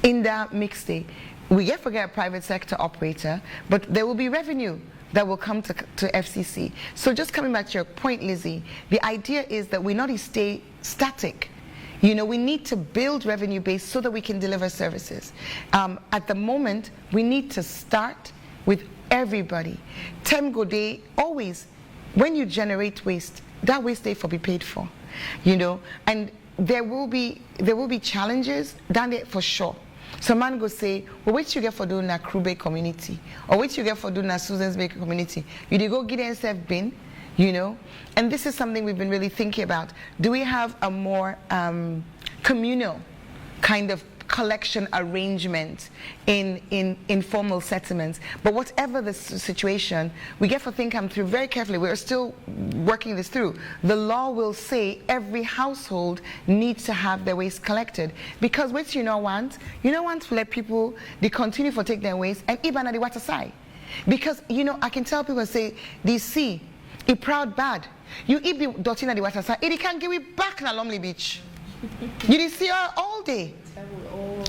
in that mix day. We get a private sector operator, but there will be revenue that will come to FCC. So just coming back to your point, Lizzie, the idea is that we not stay static. You know, we need to build revenue base so that we can deliver services. At the moment, we need to start with everybody. Tem Gode, always, when you generate waste, that waste day for be paid for, you know, and there will be challenges down there for sure. Some man go say, well, what you get for doing a Crew Bay community, or what you get for doing a Susan's Bay community? You did go get yourself bin, you know? And this is something we've been really thinking about. Do we have a more communal kind of collection arrangement in informal settlements? But whatever the situation, we get to think through very carefully. We're still working this through. The law will say every household needs to have their waste collected, because what you don't want to let people they continue to take their waste and even at the water side, because you know I can tell people say they see it proud bad you eat the dirty at the water side it can't give it back na Lumley Beach. You did see her all day.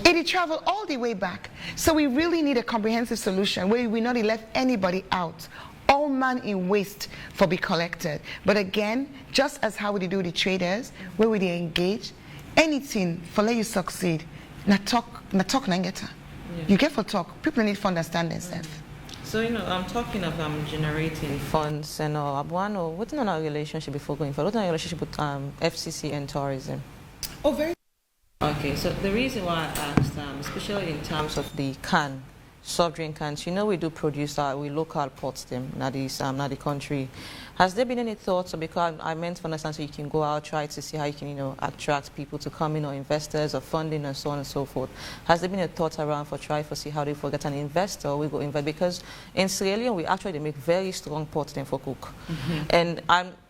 It travel all the way back. So we really need a comprehensive solution where we not left anybody out. All man in waste for be collected. But again, just as how we do the traders, where we they engage, anything for let you succeed. Na talk na get. You get for talk. People need to understand themselves. So, you know, I'm talking of generating funds and Abuano, what's our relationship before going forward? What's our relationship with FCC and tourism? Oh, very. Okay, so the reason why I asked, especially in terms of the can, soft drink cans, you know we do produce we local ports them, not the country. Has there been any thoughts, or because I meant to understand, so you can go out, try to see how you can, you know, attract people to come in, or investors, or funding, and so on and so forth. Has there been a thought around for try to see how they forget an investor, we go invest, because in Sierra Leone we actually make very strong ports then for cook. And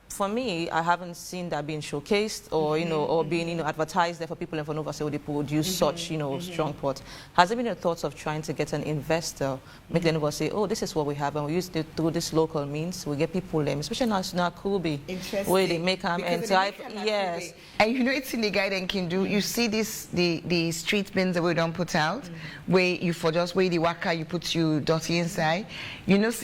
for me, I haven't seen that being showcased or, you know, or being, you know, advertised there for people in Nova say they produce such, you know, strong ports. Has there been a thought of trying to get an investor, make them say, oh, this is what we have, and we use it through this local means, we get people them, especially now Kubi, where they make them and type, yes. And you know, it's in the guide can do. You see this, the street bins that we don't put out, where you for just where the waka you put you dirty inside. You notice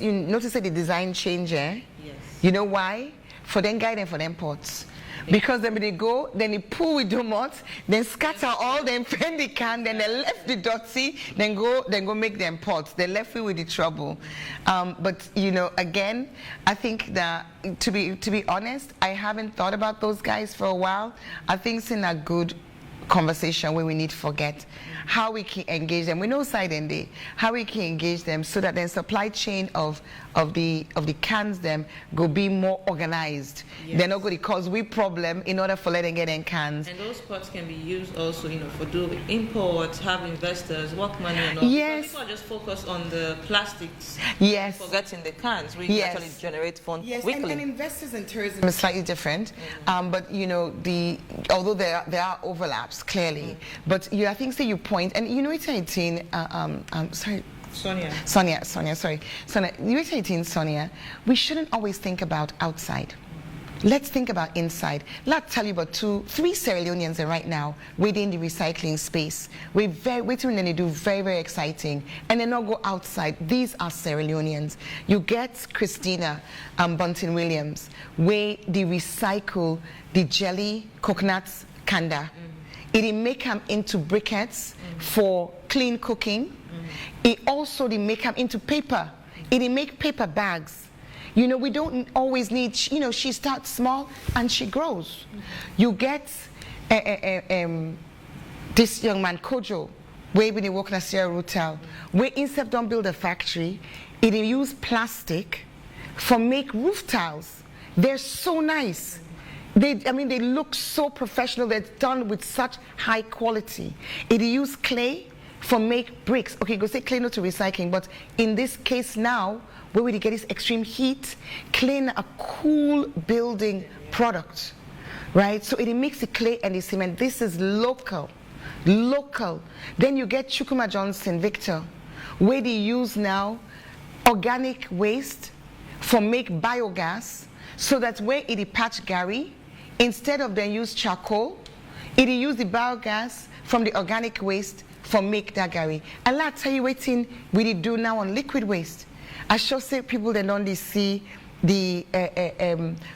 that the design change, eh? Yes. You know why? For them guide and for them pots. Because then they go, then they pull with domot, then scatter all them pen they can, then they left the dirty, then go make them pots. They left with the trouble. But you know, again, I think that to be honest, I haven't thought about those guys for a while. I think it's in a good conversation where we need to forget how we can engage them. We know side and day how we can engage them so that the supply chain of the cans them go be more organized. Yes. They're not going to cause we problem in order for letting get in cans. And those pots can be used also, you know, for doing imports, have investors, work money and all. Yes. People are just focused on the plastics. Yes. Forgetting the cans. We actually generate funds quickly. And investors in tourism is slightly different. But you know, although there are overlaps clearly, but I think say you point, and you know it's 18. Sorry. Sonia, you were 18, Sonia. We shouldn't always think about outside. Let's think about inside. Let's tell you about 3 Sierra Leoneans right now within the recycling space. We're waiting and they do very, very exciting. And they not go outside. These are Sierra Leoneans. You get Christina Bunton Williams, where they recycle the jelly, coconuts, kanda. It make them into briquettes for clean cooking. It also they make them into paper. It make paper bags. You know, we don't always need, you know, she starts small and she grows. You get this young man, Kojo, where when he work in a Sierra Hotel, where instead don't build a factory, it use plastic for make roof tiles. They're so nice. They look so professional. They're done with such high quality. It use clay for make bricks. Okay, go say clay no to recycling, but in this case now, where we get this extreme heat, clay a cool building product, right? So it makes the clay and the cement. This is local. Then you get Chukuma Johnson, Victor, where they use now organic waste for make biogas, so that where it patch Gary, instead of then use charcoal, it use the biogas from the organic waste for make that Gary. And let's tell you what we do now on liquid waste. I sure say people that only see the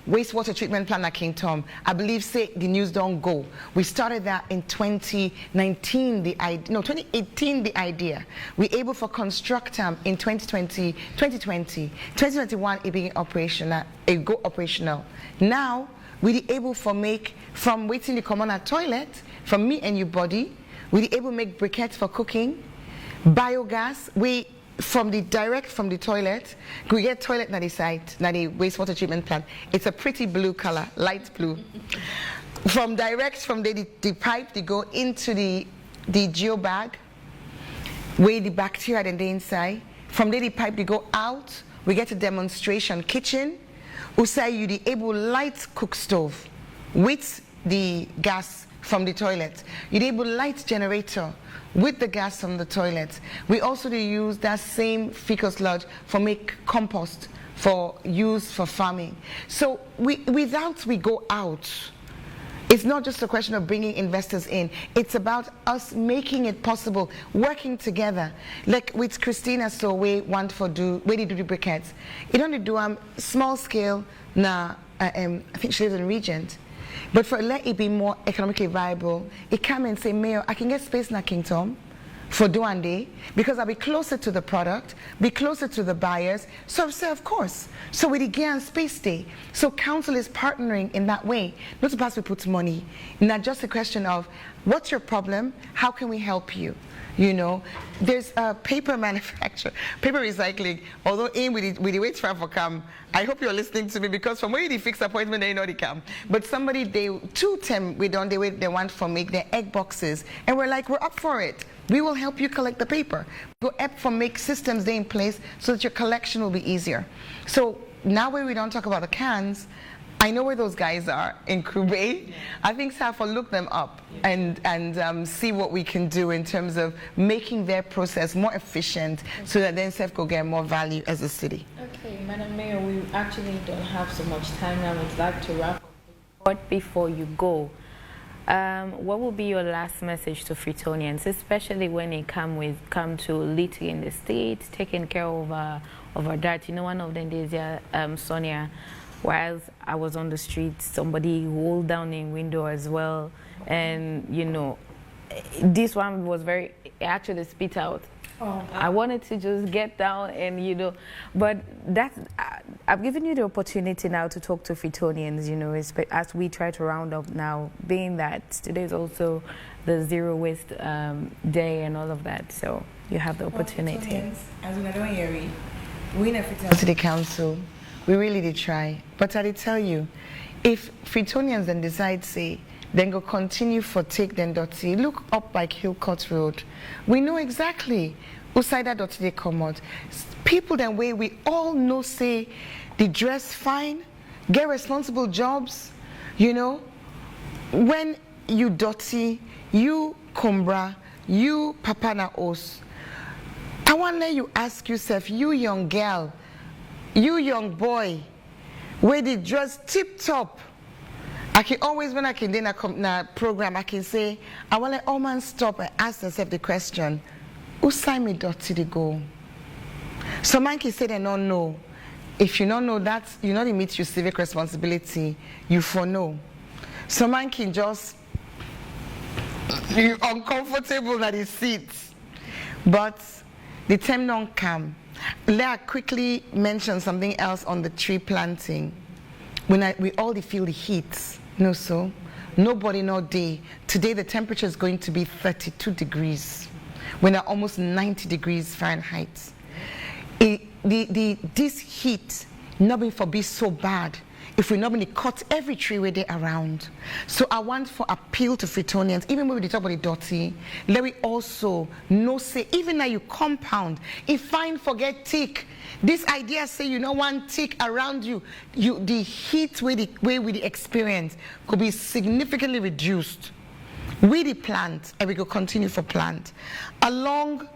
wastewater treatment plant at King Tom. I believe say the news don't go. We started that in 2019, 2018 the idea. We able for construct in 2020, 2021 it being operational, it go operational. Now we able for make from waiting the common toilet from me and your body. We able make briquettes for cooking, biogas. We from the toilet, we get toilet na the site, na the wastewater treatment plant. It's a pretty blue color, light blue. From the pipe, they go into the geo bag, where the bacteria and the inside. From there, the pipe, they go out. We get a demonstration kitchen. Usai, you the able light cook stove with the gas from the toilet. You able light generator with the gas from the toilet. We also use that same fecal sludge for make compost for use for farming. So without we go out, it's not just a question of bringing investors in. It's about us making it possible, working together. Like with Christina, so we want for where they do the briquettes. You don't do small scale. I think she lives in Regent. But for let it be more economically viable, it come and say, Mayor, I can get space in King Tom for one day because I'll be closer to the product, be closer to the buyers. So I say, of course. So we again space day. So council is partnering in that way. Not to pass we put money. Not just a question of what's your problem? How can we help you? You know, there's a paper manufacturer, paper recycling. Although with the wait for come, I hope you're listening to me because from where you fix appointment, they know they come. But somebody they want for make their egg boxes, and we're like, we're up for it. We will help you collect the paper. We'll help for make systems they in place so that your collection will be easier. So now where we don't talk about the cans, I know where those guys are in Kube. Yeah. I think Saf will look them up and see what we can do in terms of making their process more efficient so that then Saf will get more value as a city. Okay, Madam Mayor, we actually don't have so much time now. We'd like to wrap up. But before you go, what will be your last message to Freetonians, especially when it come to litter in the state, taking care of our dirt? You know, one of them is Sonia. Whilst I was on the street, somebody rolled down a window as well. And, you know, this one was it actually spit out. Oh. I wanted to just get down and, you know, but I've given you the opportunity now to talk to Freetonians, you know, as we try to round up now, being that today is also the Zero Waste Day and all of that. So you have the opportunity. As we don't hear we in a Freetown City Council, we really did try. But I did tell you, if Freetonians then decide, say, then go continue for take then dirty, look up like Hillcourt Road. We know exactly who side that dirty they come out. People then way we all know, say, they dress fine, get responsible jobs, you know. When you dirty, you kumbra, you papana os. I want to let you ask yourself, you young girl, you young boy, where they dress tip top. I can always, when I can do a program, I can say, I want to let all man stop and ask themselves the question, who signed me dirty to go? Some man can say they don't know. If you don't know that, you not meet your civic responsibility, you for know. Some man can just, you're uncomfortable at his seats. But the time don't come. Let I quickly mention something else on the tree planting. We all feel the heat, no so? Nobody no day. Today the temperature is going to be 32 degrees. We're at almost 90 degrees Fahrenheit. This heat, not being for be so bad, if we not going to cut every tree where they around. So I want for appeal to Freetonians, even when we talk about the dirty, let we also know say, even now you compound, if fine forget tick, this idea say you know one tick around you, the heat where we experience could be significantly reduced. We the plant, and we could continue for plant. Along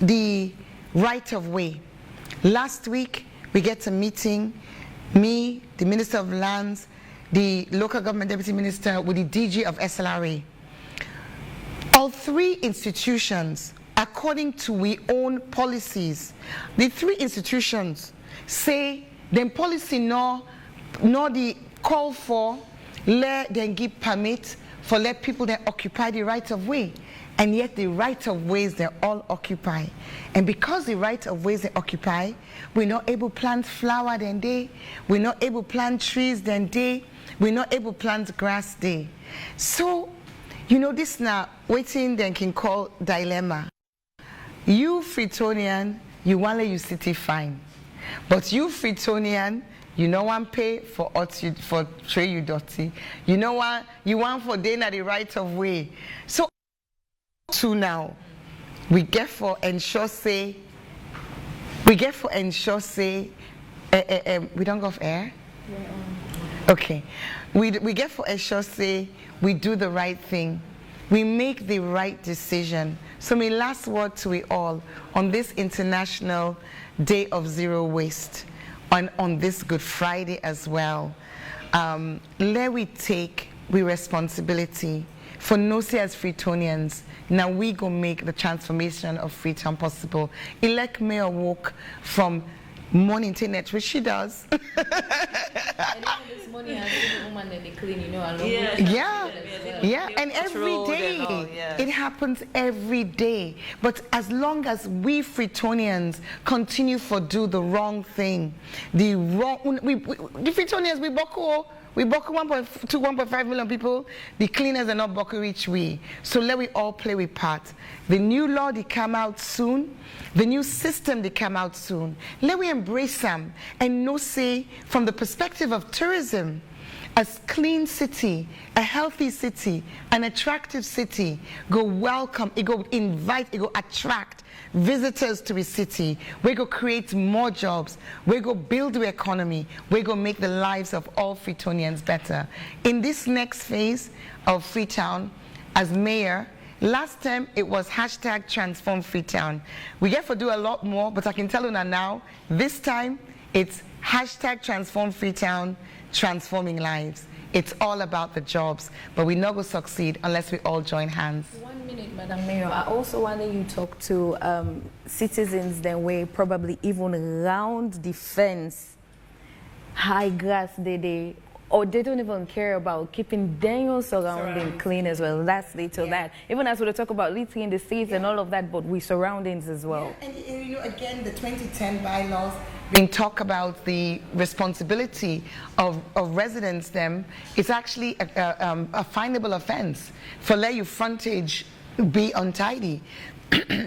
the right of way, last week we get a meeting, me, the Minister of Lands, the local government deputy minister with the DG of SLRA. All three institutions, according to we own policies, the three institutions say them policy nor the call for let them give permit for let people that occupy the right of way. And yet the right of ways they all occupy. And because the right of ways they occupy, we're not able to plant flower then day, we're not able to plant trees then day, we're not able to plant grass day. So, you know, this now, waiting then can call dilemma. You Freetonian, you want to let you city fine. But you Freetonian, you know want pay for tray you dirty. You know what you want for day na the right of way. So to now, we get for ensure say we don't go off air. Okay, we get for ensure say we do the right thing, we make the right decision. So my last word to we all on this International Day of Zero Waste, on this Good Friday as well, let we take responsibility for no say as Freetonians. Now we go make the transformation of Freetown possible. Elect Mayor walk from morning to night, which she does. And even this morning, I see the woman that they clean, you know, along yeah, and every day, it happens every day. But as long as we Freetonians continue to do the wrong thing, the Freetonians, we buckle 1.5 million people, the cleaners are not buckle each way. So let we all play with part. The new law they come out soon, the new system they come out soon. Let we embrace them and know say from the perspective of tourism, a clean city, a healthy city, an attractive city, go welcome, it go invite, it go attract visitors to a city. We go create more jobs. We go build the economy. We go make the lives of all Freetonians better. In this next phase of Freetown, as mayor, last time it was hashtag transform Freetown. We get to do a lot more, but I can tell you now, this time it's hashtag transform Freetown, transforming lives. It's all about the jobs, but we not going to succeed unless we all join hands. 1 minute, Madam Mayor. I also want you to talk to citizens that way probably even round the fence, high grass or they don't even care about keeping their surrounding clean as well. That's little that. Even as we talk about littering the streets and all of that, but we surroundings as well. And you know, again, the 2010 bylaws being talk about the responsibility of residents them, it's actually a finable offense for let your frontage be untidy.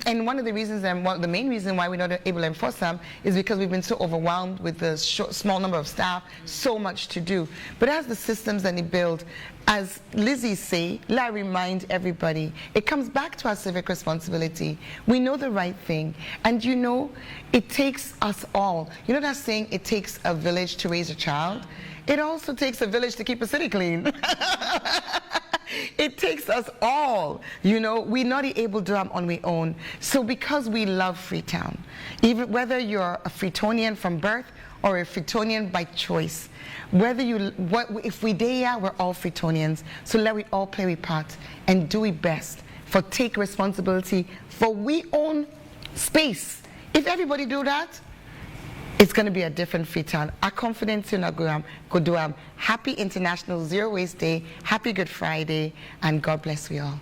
And one of the reasons, the main reason why we're not able to enforce them is because we've been so overwhelmed with the small number of staff, so much to do. But as the systems that they build, as Lizzie say, let I remind everybody, it comes back to our civic responsibility. We know the right thing. And you know, it takes us all. You know that saying, it takes a village to raise a child? It also takes a village to keep a city clean. It takes us all, you know, we're not able to do them on our own. So because we love Freetown, even whether you're a Freetonian from birth or a Freetonian by choice, if we there, we're all Freetonians. So let we all play our part and do it best for take responsibility for we own space. If everybody do that, it's going to be a different Freetown. Our confidence in our Happy International Zero Waste Day, happy Good Friday, and God bless we all.